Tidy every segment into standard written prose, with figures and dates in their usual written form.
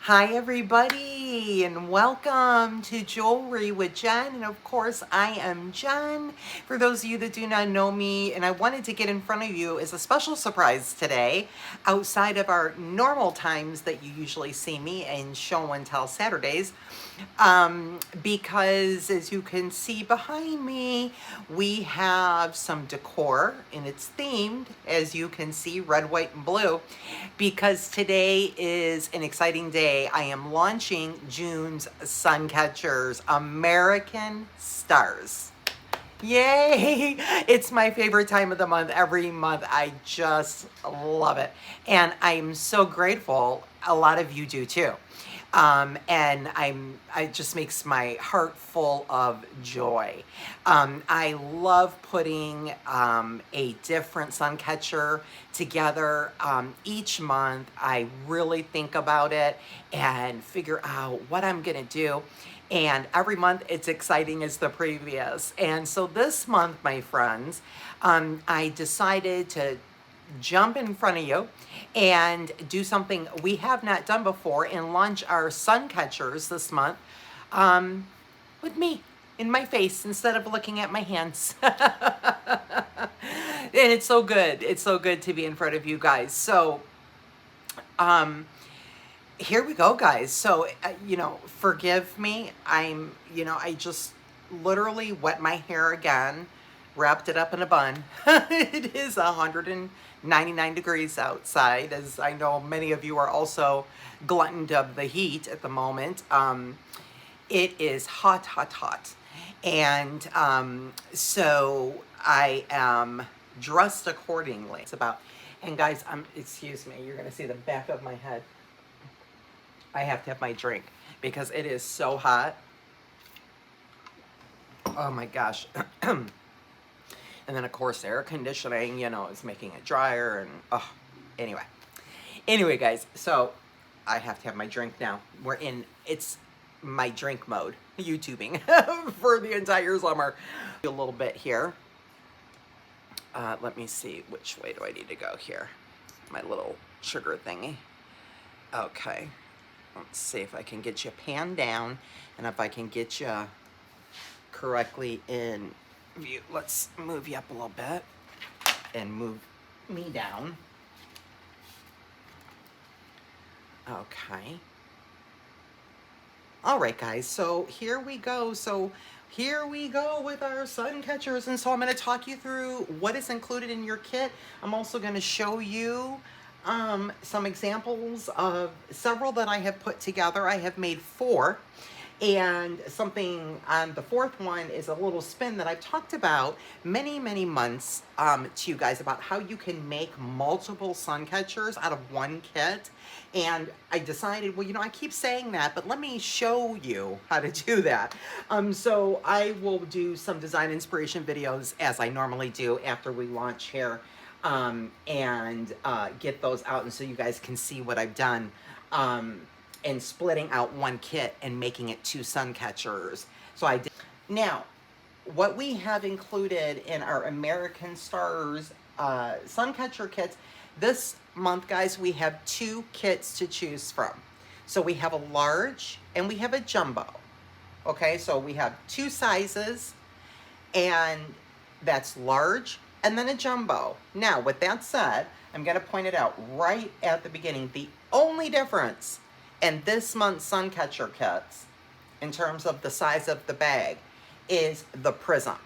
Hi everybody and welcome to Jewelry with Jen, and of course I am Jen. For those of you that do not know me, and I wanted to get in front of you as a special surprise today outside of our normal times that you usually see me in Show and Tell Saturdays, because as you can see behind me, we have some decor and it's themed, as you can see, red, white, and blue, because today is an exciting day. I am launching June's Suncatchers American Stars. Yay! It's my favorite time of the month. Every month, I just love it. And I'm so grateful a lot of you do too. And it just makes my heart full of joy. I love putting a different sun catcher together each month. I really think about it and figure out what I'm gonna do. And every month it's exciting as the previous. And so this month, my friends, I decided to jump in front of you and do something we have not done before and launch our sun catchers this month with me in my face instead of looking at my hands. And it's so good. It's so good to be in front of you guys. So here we go, guys. So, forgive me. I just literally wet my hair again, wrapped it up in a bun. It is 199 degrees outside, as I know many of you are also gluttoned of the heat at the moment. It is hot, hot, hot. And so I am dressed accordingly. And guys, excuse me, you're going to see the back of my head. I have to have my drink because it is so hot. Oh my gosh. And then of course air conditioning, is making it drier and Anyway, guys, so I have to have my drink now. It's my drink mode, YouTubing for the entire summer. A little bit here. Let me see, which way do I need to go here? My little sugar thingy. Okay. Let's see if I can get you pan down and if I can get you correctly in view. Let's move you up a little bit and move me down. Okay. All right, guys, so here we go. Here we go with our sun catchers. And so I'm going to talk you through what is included in your kit. I'm also going to show you some examples of several that I have put together. I have made 4, and something on the 4th one is a little spin that I've talked about many months to you guys about how you can make multiple sun catchers out of one kit. And I decided, well, I keep saying that, but let me show you how to do that. So I will do some design inspiration videos as I normally do after we launch here. And get those out, and so you guys can see what I've done in splitting out one kit and making it 2 sun catchers. So I did. Now, what we have included in our American Stars sun catcher kits this month, guys, we have 2 kits to choose from. So we have a large and we have a jumbo. Okay, so we have 2 sizes, and that's large and then a jumbo. Now, with that said, I'm going to point it out right at the beginning. The only difference in this month's sun catcher kits, in terms of the size of the bag, is the prism.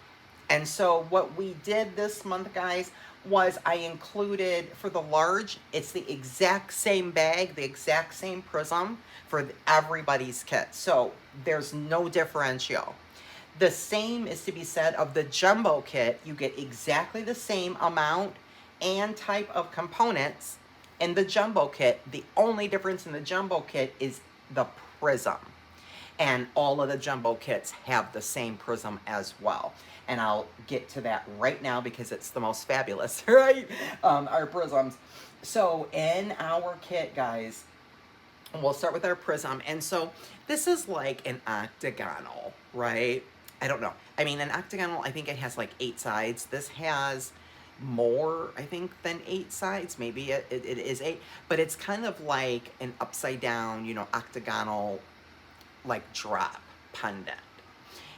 And so what we did this month, guys, was I included for the large, it's the exact same bag, the exact same prism for everybody's kit. So there's no differential. The same is to be said of the jumbo kit. You get exactly the same amount and type of components in the jumbo kit. The only difference in the jumbo kit is the prism. And all of the jumbo kits have the same prism as well. And I'll get to that right now because it's the most fabulous, right? Our prisms. So in our kit, guys, we'll start with our prism. And so this is like an octagonal, right? I don't know. I mean, an octagonal, I think it has like 8 sides. This has more, I think, than 8 sides. Maybe it is 8, but it's kind of like an upside down, you know, octagonal, like drop pendant.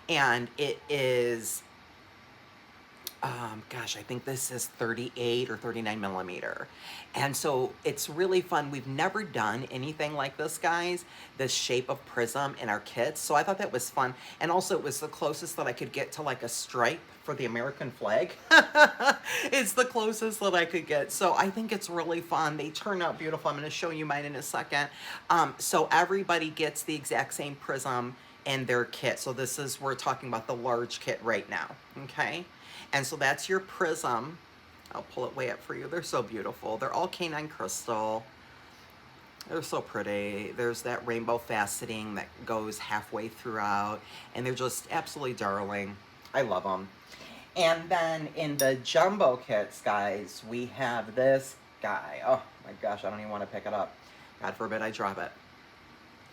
And it is, gosh, I think this is 38 or 39 millimeter. And so it's really fun. We've never done anything like this, guys, this shape of prism in our kits. So I thought that was fun. And also it was the closest that I could get to like a stripe for the American flag. It's the closest that I could get. So I think it's really fun. They turn out beautiful. I'm going to show you mine in a second. So everybody gets the exact same prism in their kit. So this is, we're talking about the large kit right now. Okay. And so that's your prism. I'll pull it way up for you. They're so beautiful. They're all canine crystal. They're so pretty. There's that rainbow faceting that goes halfway throughout. And they're just absolutely darling. I love them. And then in the jumbo kits, guys, we have this guy. Oh my gosh, I don't even want to pick it up. God forbid I drop it.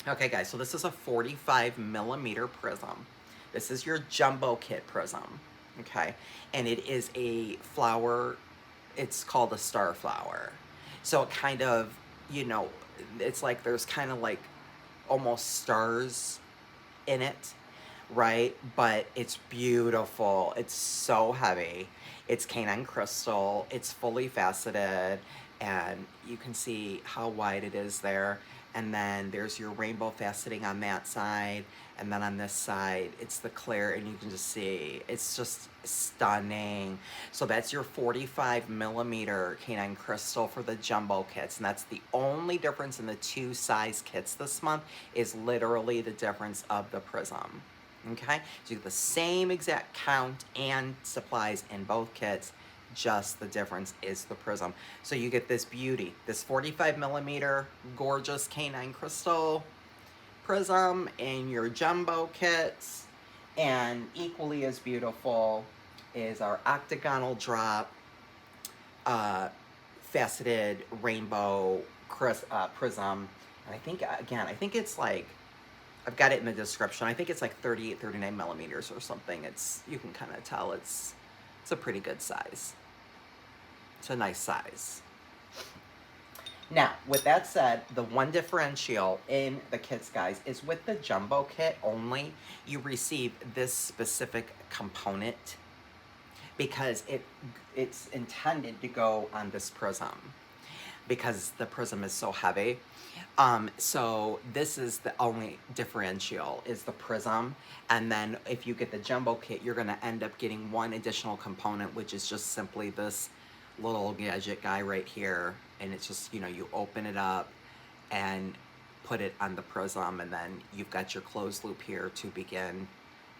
Okay, guys, so this is a 45 millimeter prism. This is your jumbo kit prism. Okay, and it is a flower, it's called a star flower. So it kind of, you know, it's like there's kind of like almost stars in it, right? But it's beautiful. It's so heavy. It's canine crystal. It's fully faceted, and you can see how wide it is there. And then there's your rainbow faceting on that side. And then on this side, it's the clear, and you can just see, it's just stunning. So that's your 45 millimeter canine crystal for the jumbo kits. And that's the only difference in the 2 size kits this month, is literally the difference of the prism. Okay, so you get the same exact count and supplies in both kits, just the difference is the prism. So you get this beauty, this 45 millimeter gorgeous canine crystal prism in your jumbo kits, and equally as beautiful is our octagonal drop faceted rainbow prism. And I think, again, I think it's like, I've got it in the description, I think it's like 38, 39 millimeters or something. It's, you can kind of tell it's a pretty good size. It's a nice size. Now, with that said, the one differential in the kits, guys, is with the jumbo kit only, you receive this specific component because it's intended to go on this prism, because the prism is so heavy. So this is the only differential, is the prism. And then if you get the jumbo kit, you're going to end up getting one additional component, which is just simply this little gadget guy right here. And it's just, you know, you open it up and put it on the prism, and then you've got your closed loop here to begin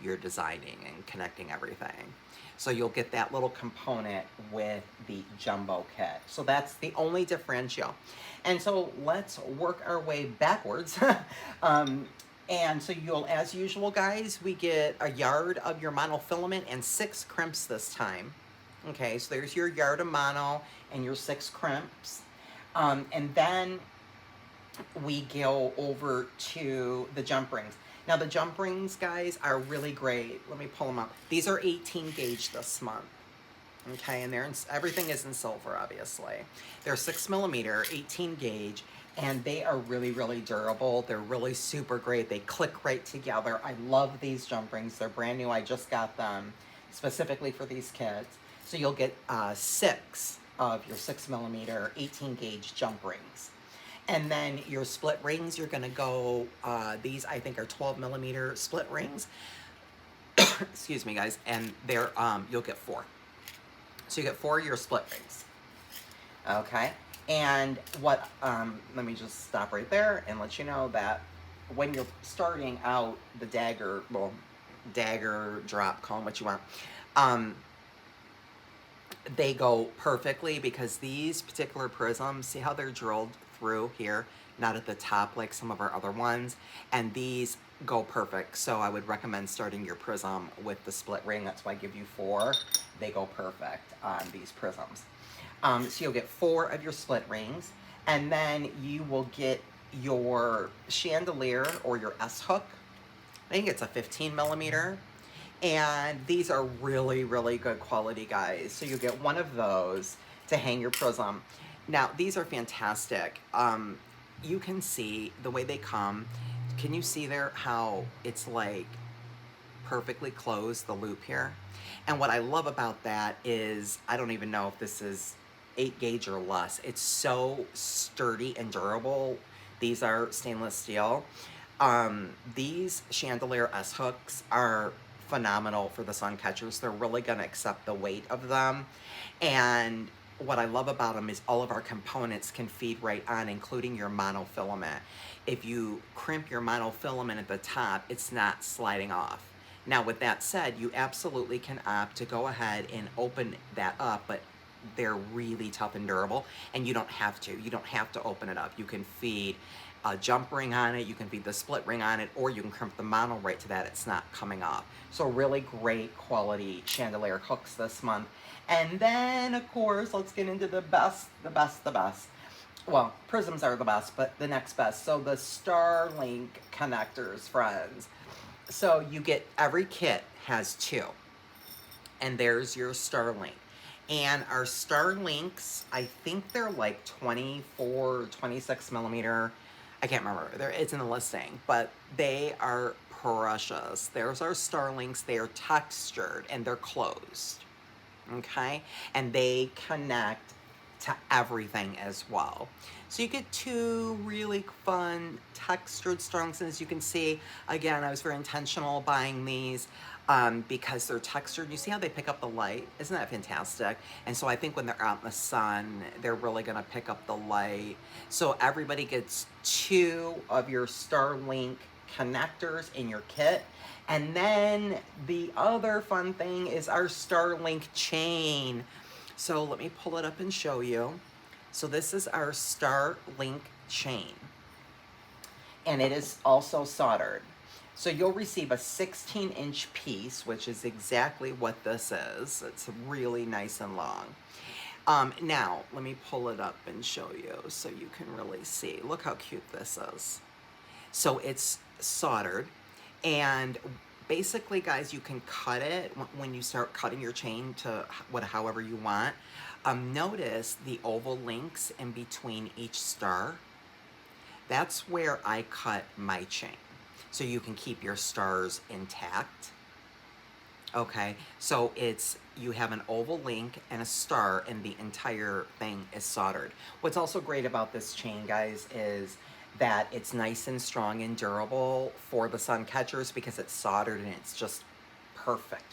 your designing and connecting everything. So you'll get that little component with the jumbo kit. So that's the only differential. And so let's work our way backwards. And so you'll, as usual, guys, we get a yard of your monofilament and 6 crimps this time. Okay, so there's your yard of mono and your 6 crimps. And then we go over to the jump rings. Now the jump rings, guys, are really great. Let me pull them up. These are 18 gauge this month. Okay, and they're in, everything is in silver, obviously. They're 6 millimeter, 18 gauge, and they are really, really durable. They're really super great. They click right together. I love these jump rings. They're brand new. I just got them specifically for these kits. So you'll get 6 of your 6 millimeter, 18 gauge jump rings. And then your split rings, you're gonna go, these I think are 12 millimeter split rings. Excuse me, guys, and they're, you'll get 4. So you get 4 of your split rings. Okay, and what, let me just stop right there and let you know that when you're starting out the dagger, well, dagger, drop, call them what you want, they go perfectly, because these particular prisms, see how they're drilled through here, not at the top like some of our other ones, and these go perfect. So I would recommend starting your prism with the split ring. That's why I give you 4. They go perfect on these prisms. So you'll get 4 of your split rings, and then you will get your chandelier or your S hook. I think it's a 15 millimeter. And these are really, really good quality, guys. So you get one of those to hang your prism. Now, these are fantastic. You can see the way they come. Can you see there how it's like perfectly closed, the loop here? And what I love about that is, I don't even know if this is 8 gauge or less. It's so sturdy and durable. These are stainless steel. These chandelier S-hooks are phenomenal for the sun catchers. They're really gonna accept the weight of them. And what I love about them is all of our components can feed right on, including your monofilament. If you crimp your monofilament at the top, it's not sliding off. Now, with that said, you absolutely can opt to go ahead and open that up, but they're really tough and durable, and you don't have to. You don't have to open it up. You can feed a jump ring on it, you can feed the split ring on it, or you can crimp the mono right to that. It's not coming off. So really great quality chandelier hooks this month. And then, of course, let's get into the best. Well, prisms are the best, but the next best. So the Starlink connectors, friends. So you get, every kit has 2. And there's your Starlink. And our Starlinks, I think they're like 24, 26 millimeter. I can't remember. It's in the listing, but they are precious. There's our Starlinks. They are textured and they're closed. Okay? And they connect to everything as well. So you get 2 really fun textured Starlinks. And as you can see, again, I was very intentional buying these because they're textured. You see how they pick up the light? Isn't that fantastic? And so I think when they're out in the sun, they're really gonna pick up the light. So everybody gets 2 of your Starlink connectors in your kit. And then the other fun thing is our Starlink chain. So let me pull it up and show you. So this is our Starlink chain. And it is also soldered. So you'll receive a 16-inch piece, which is exactly what this is. It's really nice and long. Now, let me pull it up and show you so you can really see. Look how cute this is. So it's soldered, and basically, guys, you can cut it when you start cutting your chain to however you want. Notice the oval links in between each star. That's where I cut my chain, so you can keep your stars intact. Okay, so you have an oval link and a star, and the entire thing is soldered. What's also great about this chain, guys, is that it's nice and strong and durable for the sun catchers because it's soldered, and it's just perfect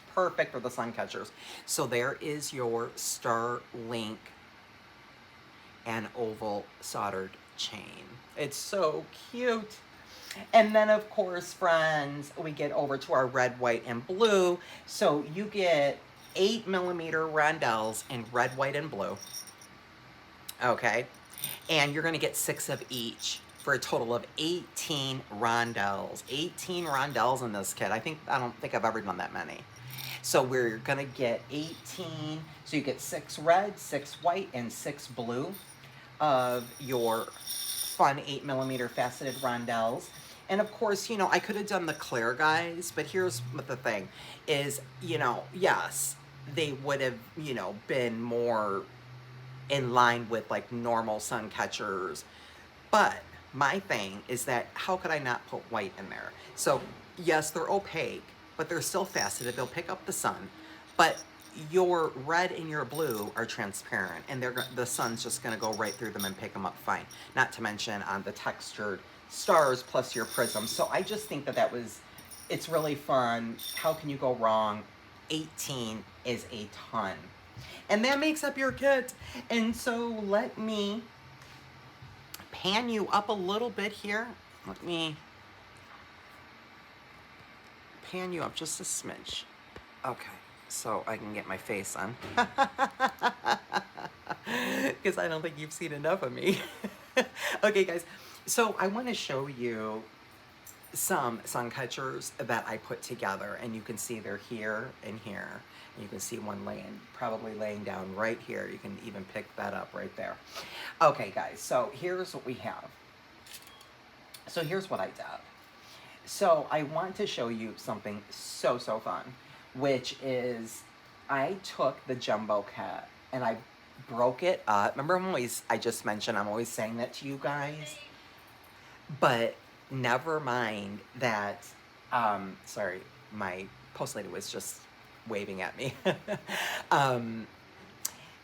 for the sun catchers. So there is your Starlink and oval soldered chain. It's so cute. And then, of course, friends, we get over to our red, white, and blue. So you get 8 millimeter rondelles in red, white, and blue. Okay. And you're going to get 6 of each for a total of 18 rondelles. 18 rondelles in this kit. I don't think I've ever done that many. So we're going to get 18. So you get 6 red, 6 white, and 6 blue of your fun 8 millimeter faceted rondelles. And of course, you know, I could have done the clear, guys, but here's what the thing is, you know, yes, they would have, you know, been more in line with like normal sun catchers. But my thing is that how could I not put white in there? So yes, they're opaque, but they're still faceted. They'll pick up the sun. But your red and your blue are transparent, and the sun's just going to go right through them and pick them up fine. Not to mention on the textured stars plus your prism. So I just think that it's really fun. How can you go wrong? 18 is a ton. And that makes up your kit. And so let me pan you up a little bit here. Let me pan you up just a smidge. Okay. So I can get my face on. Because I don't think you've seen enough of me. Okay, guys. So I want to show you some sun catchers that I put together. And you can see they're here and here. And you can see one probably laying down right here. You can even pick that up right there. Okay, guys. So here's what we have. So here's what I did. So I want to show you something so fun. which is I took the jumbo kit and I broke it up. Remember, I just mentioned I'm always saying that to you guys, but never mind that. Sorry, my post lady was just waving at me. um,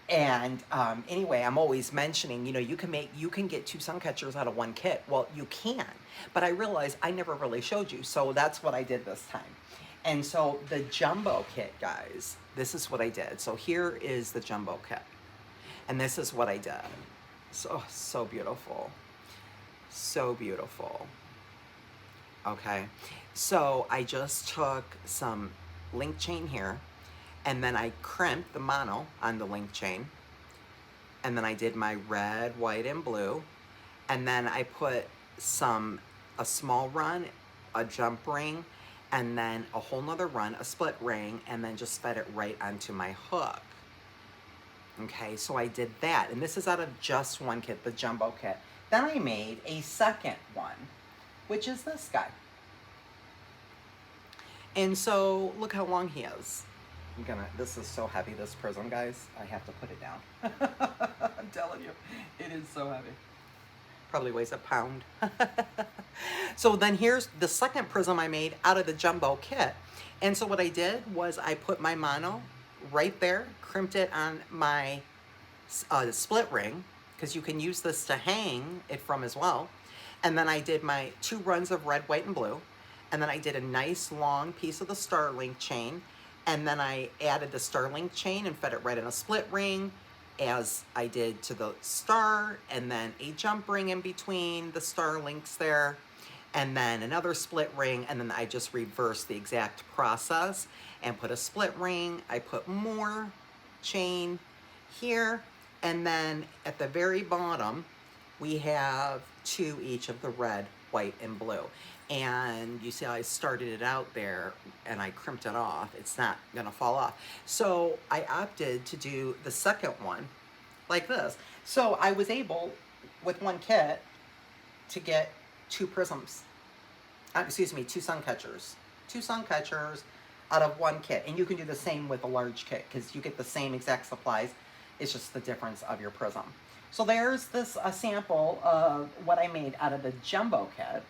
anyway, I'm always mentioning, you can get 2 sun catchers out of 1 kit. Well, you can, but I realized I never really showed you, so that's what I did this time. And so the jumbo kit, guys, this is what I did. So here is the jumbo kit, and this is what I did. So beautiful, so beautiful. Okay, so I just took some link chain here, and then I crimped the mono on the link chain, and then I did my red, white, and blue, and then I put a small run, a jump ring, and then a whole nother run, a split ring, and then just fed it right onto my hook. Okay, so I did that, and this is out of just 1 kit, the jumbo kit. Then I made a second one, which is this guy. And so look how long he is. This is so heavy, this prism, guys. I have to put it down. I'm telling you, it is so heavy. Probably weighs a pound. So then here's the second prism I made out of the jumbo kit. And so what I did was I put my mono right there, crimped it on my split ring, because you can use this to hang it from as well. And then I did my 2 runs of red, white, and blue. And then I did a nice long piece of the star link chain. And then I added the star link chain and fed it right in a split ring, as I did to the star, and then a jump ring in between the star links there, and then another split ring, and then I just reversed the exact process and put a split ring. I put more chain here, and then at the very bottom we have 2 each of the red, white, and blue. And you see how I started it out there and I crimped it off. It's not gonna fall off. So I opted to do the second one like this. So I was able, with 1 kit, to get 2 prisms. 2 sun catchers. 2 sun catchers out of 1 kit. And you can do the same with a large kit, because you get the same exact supplies. It's just the difference of your prism. So there's a sample of what I made out of the jumbo kit.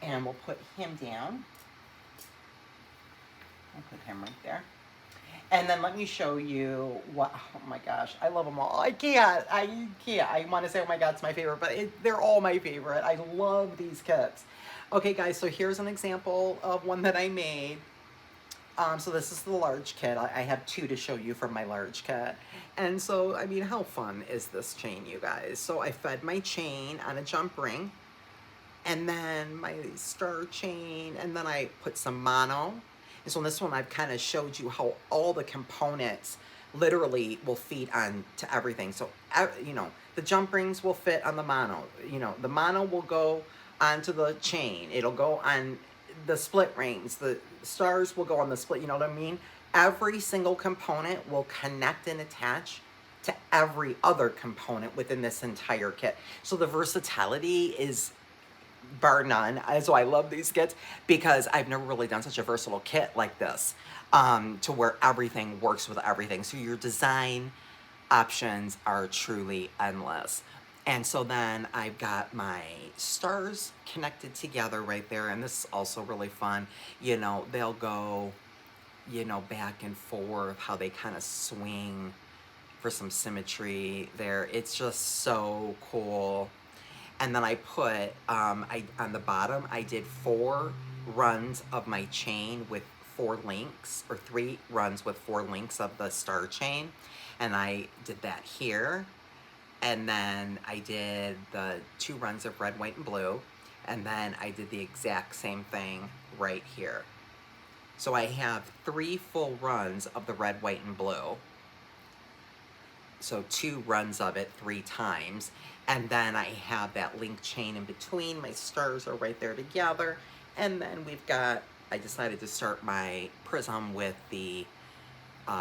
And we'll put him down. I'll put him right there. And then let me show you what, oh my gosh, I love them all. I can't. I want to say, oh my God, it's my favorite, but they're all my favorite. I love these kits. Okay, guys, so here's an example of one that I made. So this is the large kit. I have 2 to show you from my large kit. And so, I mean, how fun is this chain, you guys? So I fed my chain on a jump ring, and then my star chain, and then I put some mono. And so in this one, I've kind of showed you how all the components literally will feed on to everything. So, the jump rings will fit on the mono. The mono will go onto the chain. It'll go on the split rings. The stars will go on the split, you know what I mean? Every single component will connect and attach to every other component within this entire kit. So the versatility is bar none. So I love these kits because I've never really done such a versatile kit like this, to where everything works with everything. So your design options are truly endless. And so then I've got my stars connected together right there. And this is also really fun. They'll go, back and forth, how they kind of swing for some symmetry there. It's just so cool. And then I put, on the bottom, I did 4 runs of my chain with 4 links, or 3 runs with 4 links of the star chain. And I did that here. And then I did the 2 runs of red, white, and blue. And then I did the exact same thing right here. So I have 3 full runs of the red, white, and blue. So 2 runs of it 3 times. And then I have that link chain in between. My stars are right there together. And then I decided to start my prism with the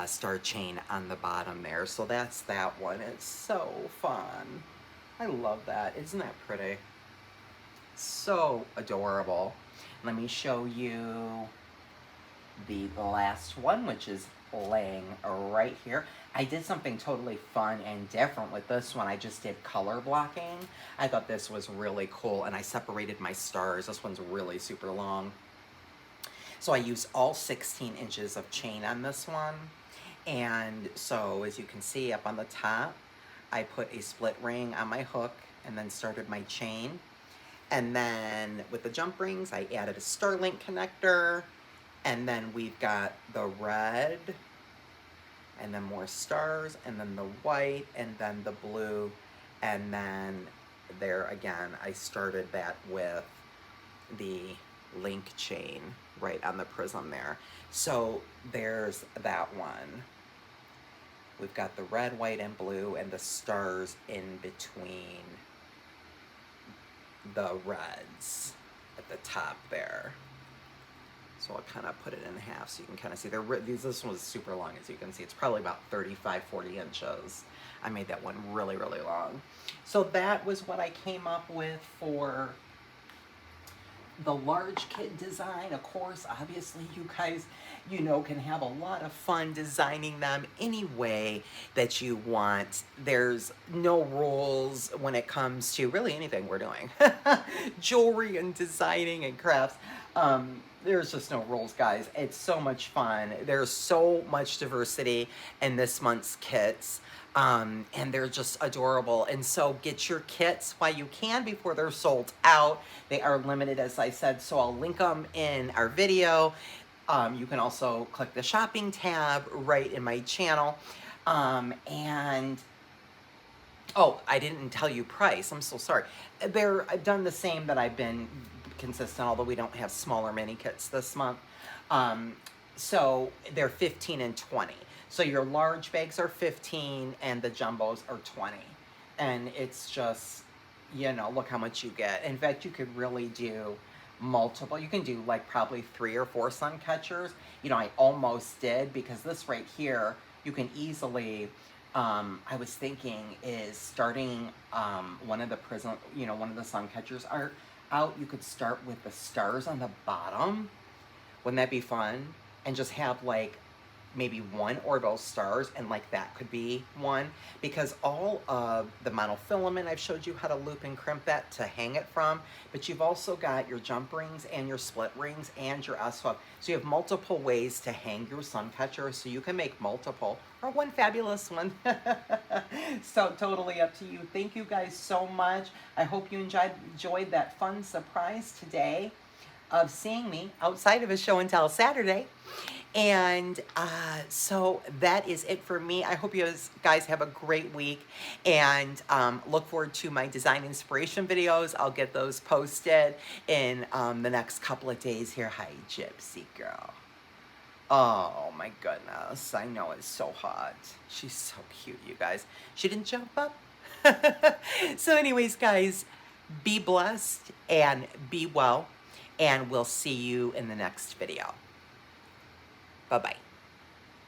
star chain on the bottom there. So that's that one. It's so fun. I love that. Isn't that pretty? So adorable. Let me show you the last one, which is laying right here. I did something totally fun and different with this one. I just did color blocking. I thought this was really cool, and I separated my stars. This one's really super long. So I used all 16 inches of chain on this one. And so as you can see up on the top, I put a split ring on my hook and then started my chain. And then with the jump rings, I added a Starlink connector. And then we've got the red, and then more stars, and then the white, and then the blue. And then there again, I started that with the link chain right on the prism there. So there's that one. We've got the red, white, and blue, and the stars in between the reds at the top there. So I'll kind of put it in half so you can kind of see. This one was super long, as you can see. It's probably about 35, 40 inches. I made that one really, really long. So that was what I came up with for the large kit design. Of course, obviously, you guys, you know, can have a lot of fun designing them any way that you want. There's no rules when it comes to really anything we're doing. Jewelry and designing and crafts. There's just no rules, guys. It's so much fun. There's so much diversity in this month's kits. And they're just adorable. And so get your kits while you can before they're sold out. They are limited, as I said, so I'll link them in our video. You can also click the shopping tab right in my channel. And oh, I didn't tell you price. I'm so sorry. I've done the same that I've been consistent, although we don't have smaller mini kits this month. So they're 15 and 20. So your large bags are 15 and the jumbos are 20. And it's just, you know, look how much you get. In fact, you could really do multiple. You can do like probably 3 or 4 sun catchers. You know, I almost did, because this right here, you can easily, I was thinking is starting one of the prism, you know, one of the sun catchers are out. You could start with the stars on the bottom. Wouldn't that be fun? And just have like maybe 1 or both stars, and like that could be one, because all of the monofilament, I've showed you how to loop and crimp that to hang it from, but you've also got your jump rings and your split rings and your S-hook. So you have multiple ways to hang your sun catcher, so you can make multiple or one fabulous one. So totally up to you. Thank you guys so much. I hope you enjoyed that fun surprise today of seeing me outside of a show and tell Saturday. And so that is it for me. I hope you guys have a great week, and look forward to my design inspiration videos. I'll get those posted in the next couple of days here. Hi, Gypsy girl. Oh my goodness, I know it's so hot. She's so cute, you guys. She didn't jump up. So anyways, guys, be blessed and be well, and we'll see you in the next video. Bye-bye.